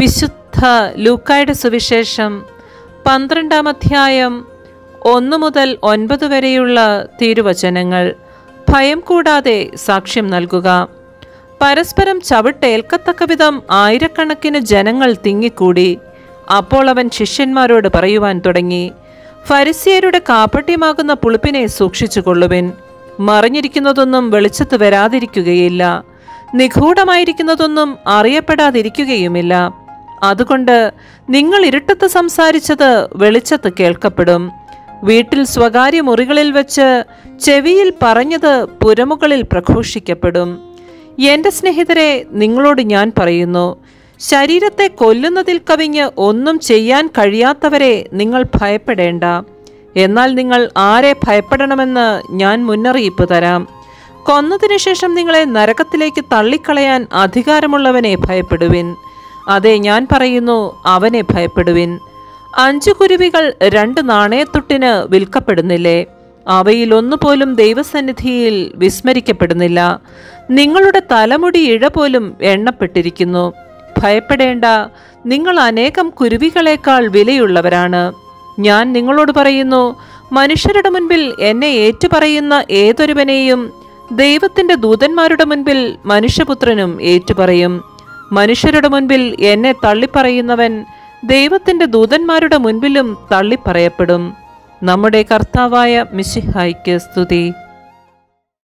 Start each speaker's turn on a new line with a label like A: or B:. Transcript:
A: വിശുദ്ധ ലൂക്കായുടെ സുവിശേഷം 12-ാം അധ്യായം 1 മുതൽ 9 വരെയുള്ള തിരുവചനങ്ങൾ. ഭയം കൂടാതെ സാക്ഷ്യം നൽകുക. പരസ്പരം ചവിട്ടേൽക്കത്തക്ക വിധം ആയിരക്കണക്കിന് ജനങ്ങൾ തിങ്ങിക്കൂടി. അപ്പോൾ അവൻ ശിഷ്യന്മാരോട് പറയുവാൻ തുടങ്ങി, ഫരിസേയരുടെ കാപട്യമാകുന്ന പുളിപ്പിനെ സൂക്ഷിച്ചുകൊള്ളുവിൻ. മറിഞ്ഞിരിക്കുന്നതൊന്നും വെളിച്ചത്ത് വരാതിരിക്കുകയില്ല, നിഗൂഢമായിരിക്കുന്നതൊന്നും അറിയപ്പെടാതിരിക്കുകയുമില്ല. അതുകൊണ്ട് നിങ്ങൾ ഇരുട്ടത്ത് സംസാരിച്ചത് വെളിച്ചത്ത് കേൾക്കപ്പെടും, വീട്ടിൽ സ്വകാര്യ മുറികളിൽ വെച്ച് ചെവിയിൽ പറഞ്ഞത് പുരമുകളിൽ പ്രഘോഷിക്കപ്പെടും. എൻ്റെ സ്നേഹിതരെ, നിങ്ങളോട് ഞാൻ പറയുന്നു, ശരീരത്തെ കൊല്ലുന്നതിൽ കവിഞ്ഞ് ഒന്നും ചെയ്യാൻ കഴിയാത്തവരെ നിങ്ങൾ ഭയപ്പെടേണ്ട. എന്നാൽ നിങ്ങൾ ആരെ ഭയപ്പെടണമെന്ന് ഞാൻ മുന്നറിയിപ്പ് തരാം. കൊന്നതിനു ശേഷം നിങ്ങളെ നരകത്തിലേക്ക് തള്ളിക്കളയാൻ അധികാരമുള്ളവനെ ഭയപ്പെടുവിൻ. അതെ, ഞാൻ പറയുന്നു, അവനെ ഭയപ്പെടുവിൻ. 5 കുരുവികൾ 2 നാണയത്തുട്ടിന് വിൽക്കപ്പെടുന്നില്ലേ? അവയിൽ ഒന്നുപോലും ദൈവസന്നിധിയിൽ വിസ്മരിക്കപ്പെടുന്നില്ല. നിങ്ങളുടെ തലമുടി ഇഴ പോലും എണ്ണപ്പെട്ടിരിക്കുന്നു. ഭയപ്പെടേണ്ട, നിങ്ങൾ അനേകം കുരുവികളേക്കാൾ വിലയുള്ളവരാണ്. ഞാൻ നിങ്ങളോട് പറയുന്നു, മനുഷ്യരുടെ മുൻപിൽ എന്നെ ഏറ്റുപറയുന്ന ഏതൊരുവനെയും ദൈവത്തിൻ്റെ ദൂതന്മാരുടെ മുൻപിൽ മനുഷ്യപുത്രനും ഏറ്റുപറയും. മനുഷ്യരുടെ മുൻപിൽ എന്നെ തള്ളിപ്പറയുന്നവൻ ദൈവത്തിൻ്റെ ദൂതന്മാരുടെ മുൻപിലും തള്ളിപ്പറയപ്പെടും. നമ്മുടെ കർത്താവായ മിശിഹായ്ക്ക് സ്തുതി.